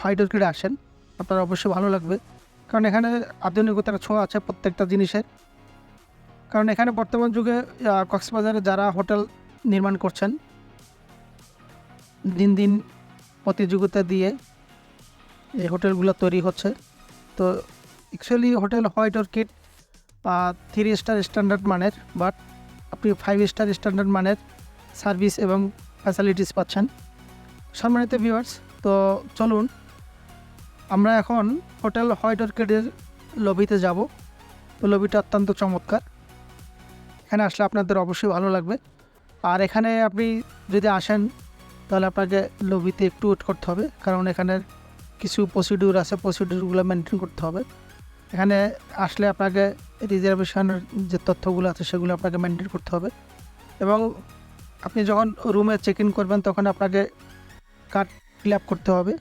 White অর্কিডে আসেন, আপনার অবশ্যই ভালো লাগবে। কারণ এখানে আধুনিকতার ছোঁয়া আছে প্রত্যেকটা জিনিসের। কারণ এখানে বর্তমান যুগে কক্সবাজারে যারা হোটেল নির্মাণ করছেন, দিন দিন প্রতিযোগিতা দিয়ে এই হোটেলগুলো তৈরি হচ্ছে। তো actually hotel white orchid 3 star standard মানের, বাট আপনি 5 স্টার স্ট্যান্ডার্ড মানের সার্ভিস এবং ফ্যাসিলিটিস পাচ্ছেন। সম্মানিত ভিউয়ার্স, তো চলুন আমরা এখন হোটেল হোয়াইট অর্কিডের লবিতে যাব। তো লবিটা অত্যন্ত চমৎকার, এখানে আসলে আপনাদের অবশ্যই ভালো লাগবে। আর এখানে আপনি যদি আসেন তাহলে আপনাকে লবিতে একটু ওয়েট করতে হবে, কারণ এখানের কিছু প্রসিডিউর আছে, প্রসিডিউরগুলো মেনটেন করতে হবে। এখানে আসলে আপনাকে রিজার্ভেশনের যে তথ্যগুলো আছে সেগুলো আপনাকে মেনটেন করতে হবে, এবং আপনি যখন রুমে চেক ইন করবেন তখন আপনাকে কার্ড ফিল আপ করতে হবে।